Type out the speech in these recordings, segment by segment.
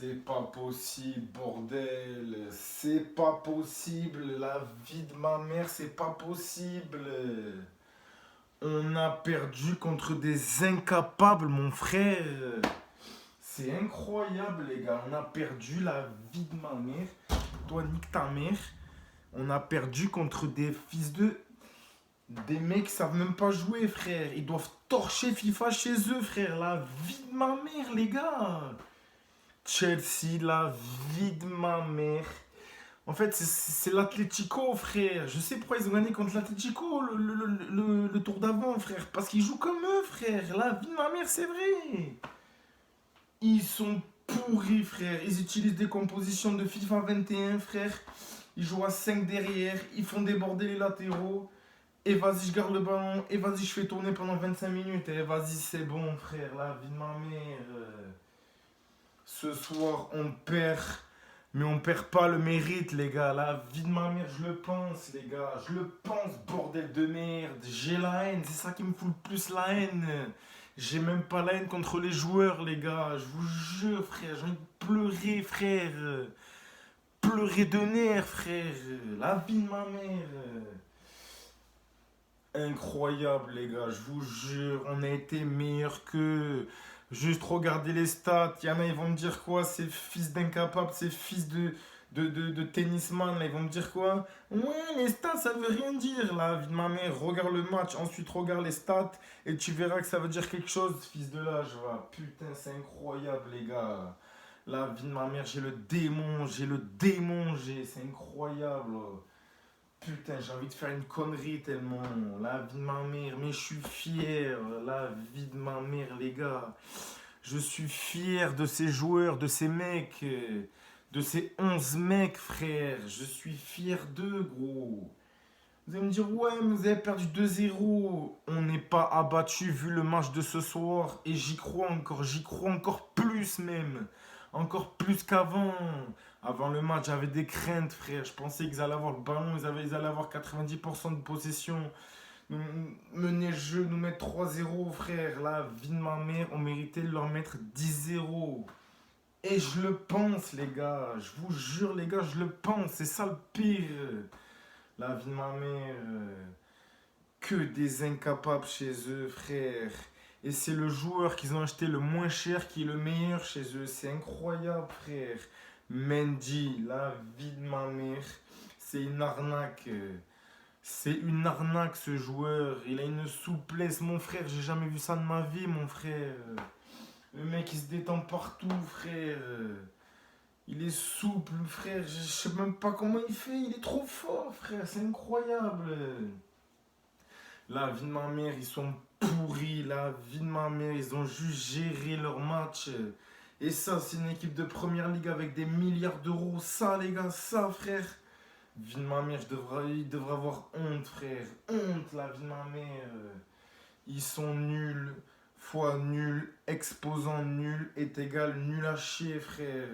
C'est pas possible, bordel. C'est pas possible. La vie de ma mère, c'est pas possible. On a perdu contre des incapables, mon frère. C'est incroyable, les gars. On a perdu la vie de ma mère. Toi, nique ta mère. On a perdu contre des fils de... Des mecs qui savent même pas jouer, frère. Ils doivent torcher FIFA chez eux, frère. La vie de ma mère, les gars. Chelsea, la vie de ma mère. En fait, c'est l'Atlético, frère. Je sais pourquoi ils ont gagné contre l'Atlético le tour d'avant, frère. Parce qu'ils jouent comme eux, frère. La vie de ma mère, c'est vrai. Ils sont pourris, frère. Ils utilisent des compositions de FIFA 21, frère. Ils jouent à 5 derrière. Ils font déborder les latéraux. Et vas-y, je garde le ballon. Et vas-y, je fais tourner pendant 25 minutes. Et vas-y, c'est bon, frère. La vie de ma mère. Ce soir, on perd. Mais on perd pas le mérite, les gars. La vie de ma mère, je le pense, les gars. Je le pense, bordel de merde. J'ai la haine. C'est ça qui me fout le plus la haine. J'ai même pas la haine contre les joueurs, les gars. Je vous jure, frère. J'ai envie de pleurer, frère. Pleurer de nerfs, frère. La vie de ma mère. Incroyable, les gars. Je vous jure, on a été meilleur qu'eux. Juste regarder les stats. Il y en a, ils vont me dire quoi? Ces fils d'incapables, ces fils de tennisman, là, ils vont me dire quoi? Ouais, les stats, ça veut rien dire, la vie de ma mère. Regarde le match, ensuite regarde les stats, et tu verras que ça veut dire quelque chose, fils de l'âge, va. Putain, c'est incroyable, les gars. La vie de ma mère, j'ai le démon, c'est incroyable. Putain, j'ai envie de faire une connerie tellement. La vie de ma mère, mais je suis fier. La vie de ma mère, les gars. Je suis fier de ces joueurs, de ces mecs. De ces 11 mecs, frère. Je suis fier d'eux, gros. Vous allez me dire, ouais, mais vous avez perdu 2-0. On n'est pas abattu vu le match de ce soir. Et j'y crois encore plus même. Encore plus qu'avant. Avant le match, j'avais des craintes, frère. Je pensais qu'ils allaient avoir le ballon, ils allaient avoir 90% de possession. Mener le jeu, nous mettre 3-0, frère. La vie de ma mère, on méritait de leur mettre 10-0. Et je le pense, les gars. Je vous jure, les gars, je le pense. C'est ça le pire. La vie de ma mère. Que des incapables chez eux, frère. Et c'est le joueur qu'ils ont acheté le moins cher qui est le meilleur chez eux. C'est incroyable, frère. Mendy, la vie de ma mère. C'est une arnaque. C'est une arnaque, ce joueur. Il a une souplesse, mon frère. J'ai jamais vu ça de ma vie, mon frère. Le mec, il se détend partout, frère. Il est souple, frère. Je sais même pas comment il fait. Il est trop fort, frère. C'est incroyable. La vie de ma mère, ils sont pourris. La vie de ma mère, ils ont juste géré leur match. Et ça, c'est une équipe de première ligue avec des milliards d'euros. Ça, les gars, ça, frère. Vie de ma mère, il devrait avoir honte, frère. Honte, la vie de ma mère. Ils sont nuls. Fois nul, exposant nul est égal nul à chier, frère.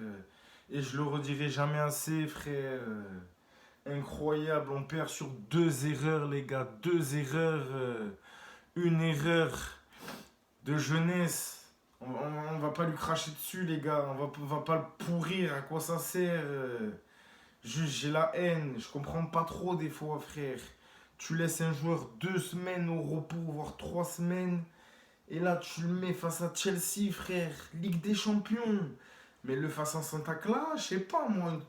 Et je le redirai jamais assez, frère. Incroyable, on perd sur 2 erreurs, les gars. 2 erreurs. Une erreur de jeunesse. On va pas lui cracher dessus, les gars. On va pas le pourrir. À quoi ça sert? Juste, j'ai la haine. Je comprends pas trop des fois, frère. Tu laisses un joueur 2 semaines au repos, voire 3 semaines. Et là, tu le mets face à Chelsea, frère. Ligue des Champions. Mais le face à Santa Clara, je sais pas, moi,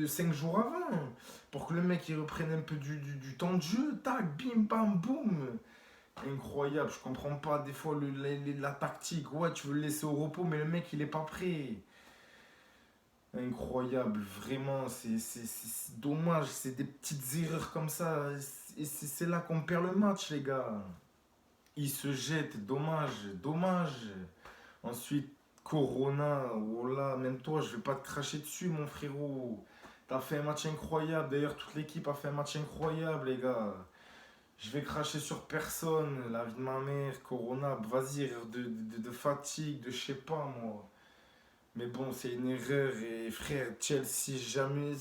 5 jours avant. Pour que le mec il reprenne un peu du temps de jeu. Tac, bim, bam, boum. Incroyable, je comprends pas des fois la tactique. Ouais, tu veux le laisser au repos, mais le mec il est pas prêt. Incroyable, vraiment, c'est dommage. C'est des petites erreurs comme ça. Et c'est là qu'on perd le match, les gars. Il se jette, dommage, dommage. Ensuite, Corona, oh là, même toi, je vais pas te cracher dessus, mon frérot. T'as fait un match incroyable. D'ailleurs, toute l'équipe a fait un match incroyable, les gars. Je vais cracher sur personne. La vie de ma mère, Corona, vas-y, erreur de fatigue, de je sais pas, moi. Mais bon, c'est une erreur. Et frère, Chelsea, jamais.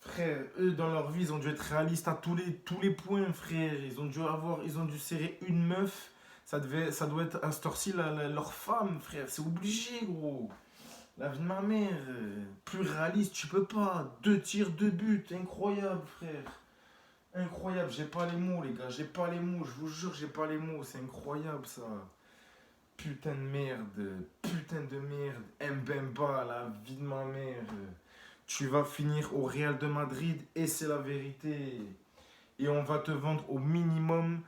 Frère, eux, dans leur vie, ils ont dû être réalistes à tous les points, frère. Ils ont dû serrer une meuf. Ça doit être à cette heure-ci leur femme, frère. C'est obligé, gros. La vie de ma mère, plus réaliste, tu peux pas. Deux tirs, deux buts, incroyable, frère. Incroyable, j'ai pas les mots, les gars, j'ai pas les mots, je vous jure, j'ai pas les mots, c'est incroyable ça. Putain de merde, Mbemba, la vie de ma mère. Tu vas finir au Real de Madrid et c'est la vérité. Et on va te vendre au minimum,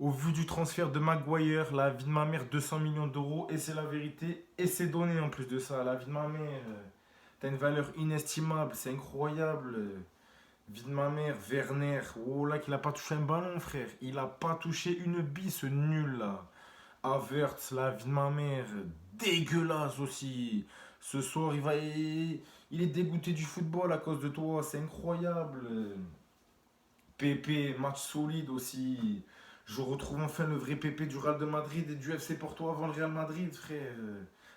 au vu du transfert de Maguire, la vie de ma mère, 200 millions d'euros et c'est la vérité. Et c'est donné en plus de ça, la vie de ma mère. T'as une valeur inestimable, c'est incroyable. Vie de ma mère, Werner, oh là qu'il a pas touché un ballon, frère. Il a pas touché une bille, ce nul là. Havertz, la vie de ma mère, dégueulasse aussi. Ce soir, il est dégoûté du football à cause de toi, c'est incroyable. Pépé, match solide aussi. Je retrouve enfin le vrai Pépé du Real de Madrid et du FC Porto avant le Real Madrid, frère.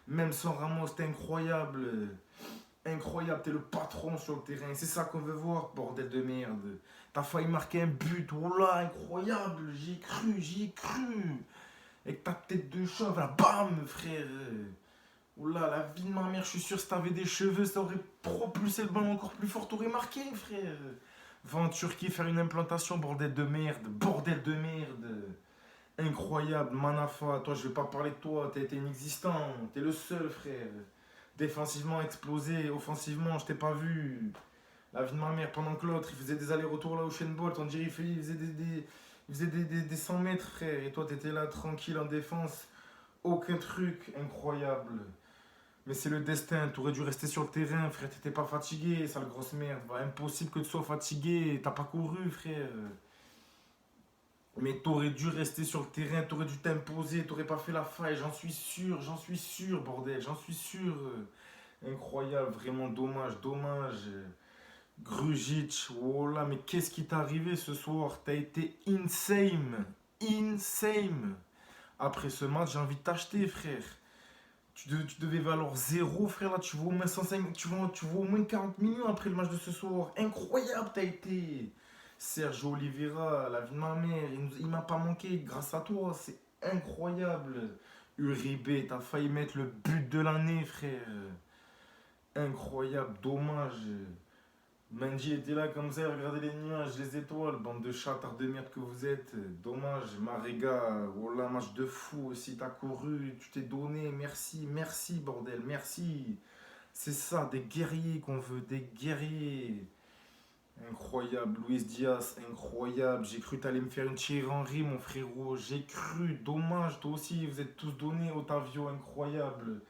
Même sans Ramos, c'était incroyable. Incroyable, t'es le patron sur le terrain. C'est ça qu'on veut voir, bordel de merde. T'as failli marquer un but, oh là, incroyable. J'y ai cru. Avec ta tête de chauve, là, bam, frère. Oh là, la vie de ma mère, je suis sûr, si t'avais des cheveux, ça aurait propulsé le ballon encore plus fort, t'aurais marqué, frère. Va en Turquie faire une implantation, bordel de merde. Bordel de merde. Incroyable, Manafa, toi je vais pas parler de toi, t'es inexistant, t'es le seul frère. Défensivement explosé, offensivement je t'ai pas vu. La vie de ma mère pendant que l'autre il faisait des allers-retours là au Usain Bolt, on dirait il faisait il faisait des 100 mètres frère. Et toi t'étais là tranquille en défense, aucun truc, incroyable. Mais c'est le destin, t'aurais dû rester sur le terrain frère, t'étais pas fatigué, sale grosse merde. Bah, impossible que tu sois fatigué, t'as pas couru frère. Mais t'aurais dû rester sur le terrain, t'aurais dû t'imposer, t'aurais pas fait la faille, j'en suis sûr, bordel, j'en suis sûr. Incroyable, vraiment dommage, dommage. Grujic, oh là, mais qu'est-ce qui t'est arrivé ce soir? T'as été insane, insane. Après ce match, j'ai envie de t'acheter, frère. Tu devais valoir zéro, frère, là, tu vaux au moins 105, tu vaux au moins 40 millions après le match de ce soir. Incroyable, t'as été. Sergio Oliveira, la vie de ma mère, il m'a pas manqué grâce à toi, c'est incroyable. Uribe, t'as failli mettre le but de l'année, frère. Incroyable, dommage. Mendy était là comme ça, regardez les nuages, les étoiles, bande de chatards de merde que vous êtes. Dommage, Marega, voilà, match de fou aussi, t'as couru, tu t'es donné, merci, merci, bordel, merci. C'est ça, des guerriers qu'on veut, des guerriers. Incroyable, Luis Diaz, incroyable. J'ai cru t'allais me faire une Thierry Henry, mon frérot. J'ai cru, dommage, toi aussi, vous êtes tous donnés, Otavio, incroyable.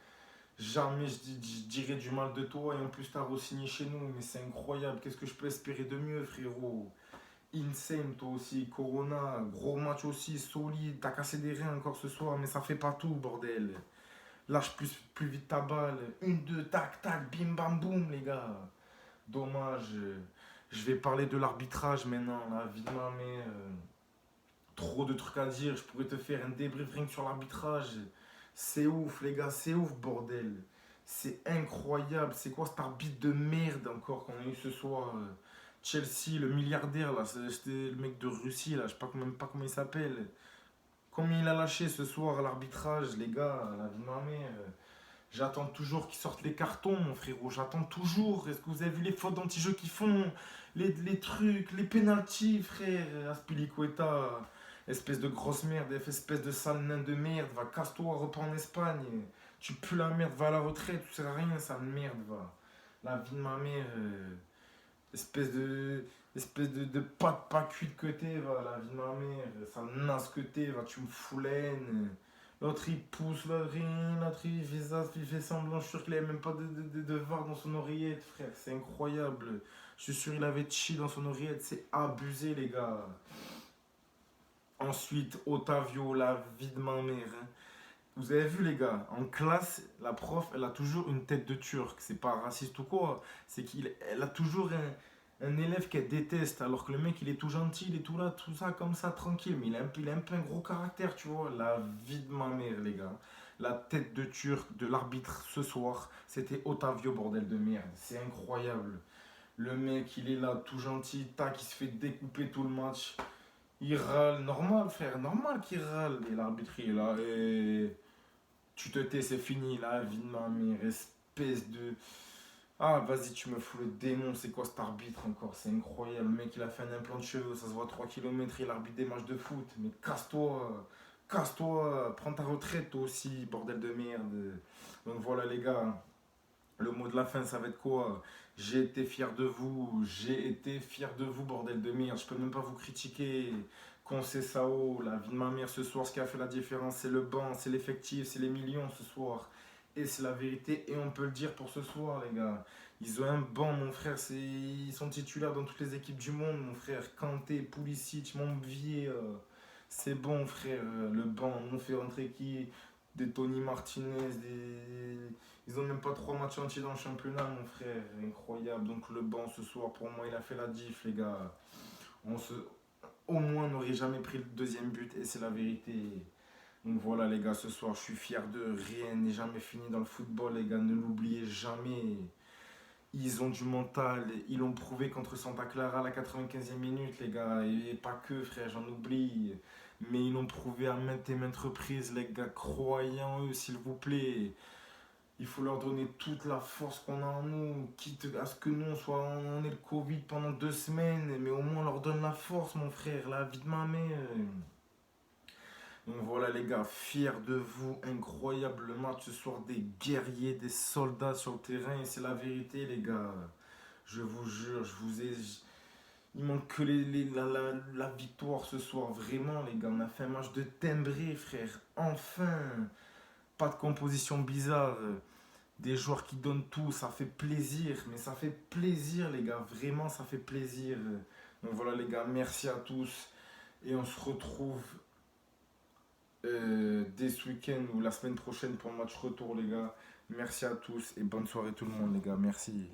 Jamais je dirais du mal de toi et en plus t'as re-signé chez nous, mais c'est incroyable. Qu'est-ce que je peux espérer de mieux, frérot? Insane, toi aussi. Corona, gros match aussi, solide. T'as cassé des reins encore ce soir, mais ça fait pas tout, bordel. Lâche plus vite ta balle. Une, deux, tac, tac, bim, bam, boum, les gars. Dommage. Je vais parler de l'arbitrage maintenant, la vie de ma mère. Trop de trucs à dire, je pourrais te faire un débrief rien que sur l'arbitrage. C'est ouf, les gars, c'est ouf, bordel. C'est incroyable. C'est quoi cet arbitre de merde encore qu'on a eu ce soir? Chelsea, le milliardaire, là, c'était le mec de Russie, là, je sais pas, même pas comment il s'appelle. Combien il a lâché ce soir à l'arbitrage, les gars, la vie de ma mère. J'attends toujours qu'ils sortent les cartons, mon frérot. J'attends toujours. Est-ce que vous avez vu les fautes d'anti-jeu qu'ils font? Les trucs, les pénaltys, frère. Aspilicueta, espèce de grosse merde, espèce de sale nain de merde. Va, casse-toi, repars en Espagne. Tu pues la merde, va à la retraite. Tu sers à rien, sale merde, va. La vie de ma mère. Espèce de. Espèce de pas cuite que t'es, va. La vie de ma mère. Sale naze que t'es, va. Tu me fous la haine. L'autre il pousse, l'autre il fait ça, il fait semblant. Je suis sûr qu'il avait même pas de VAR dans son oreillette, frère. C'est incroyable. Je suis sûr qu'il avait chi dans son oreillette. C'est abusé, les gars. Ensuite, Otavio, la vie de ma mère, hein. Vous avez vu, les gars, en classe, la prof, elle a toujours une tête de turc. C'est pas raciste ou quoi. C'est qu'elle a toujours un élève qu'elle déteste, alors que le mec, il est tout gentil, il est tout là, tout ça, comme ça, tranquille. Mais il a un peu un gros caractère, tu vois. La vie de ma mère, les gars. La tête de turc de l'arbitre ce soir, c'était Otavio, bordel de merde. C'est incroyable. Le mec, il est là, tout gentil, tac, il se fait découper tout le match. Il râle, normal, frère, normal qu'il râle. Et l'arbitre, il est là, et tu te tais, c'est fini, la vie de ma mère. espèce de... Ah, vas-y, tu me fous le démon, c'est quoi cet arbitre encore? C'est incroyable, le mec il a fait un implant de cheveux, ça se voit 3 kilomètres, il arbitre des matchs de foot. Mais casse-toi, prends ta retraite toi aussi, bordel de merde. Donc voilà les gars, le mot de la fin ça va être quoi? J'ai été fier de vous, bordel de merde, je peux même pas vous critiquer. Sao, la vie de ma mère ce soir, ce qui a fait la différence, c'est le banc, c'est l'effectif, c'est les millions ce soir. Et c'est la vérité, et on peut le dire pour ce soir, les gars. Ils ont un banc, mon frère. Ils sont titulaires dans toutes les équipes du monde, mon frère. Kanté, Pulisic, Montvier. C'est bon, frère. Le banc, on fait rentrer qui? Des Tony Martinez. Ils ont même pas 3 matchs entiers dans le championnat, mon frère. Incroyable. Donc le banc ce soir, pour moi, il a fait la diff, les gars. On se... Au moins, on n'aurait jamais pris le deuxième but, et c'est la vérité. Donc voilà les gars, ce soir je suis fier de rien n'est jamais fini dans le football les gars, ne l'oubliez jamais. Ils ont du mental, ils l'ont prouvé contre Santa Clara à la 95e minute les gars, et pas que frère, j'en oublie. Mais ils l'ont prouvé à maintes et maintes reprises les gars, croyez en eux s'il vous plaît. Il faut leur donner toute la force qu'on a en nous, quitte à ce que nous on ait le Covid pendant 2 semaines, mais au moins on leur donne la force mon frère, la vie de ma mère. Donc voilà les gars, fiers de vous, incroyable match ce soir, des guerriers, des soldats sur le terrain, et c'est la vérité les gars. Je vous jure, je vous ai... Il manque que la victoire ce soir, vraiment les gars. On a fait un match de timbré frère, enfin. Pas de composition bizarre, des joueurs qui donnent tout, ça fait plaisir, mais ça fait plaisir les gars, vraiment ça fait plaisir. Donc voilà les gars, merci à tous, et on se retrouve dès ce week-end ou la semaine prochaine pour le match retour, les gars. Merci à tous et bonne soirée tout le monde, les gars. Merci.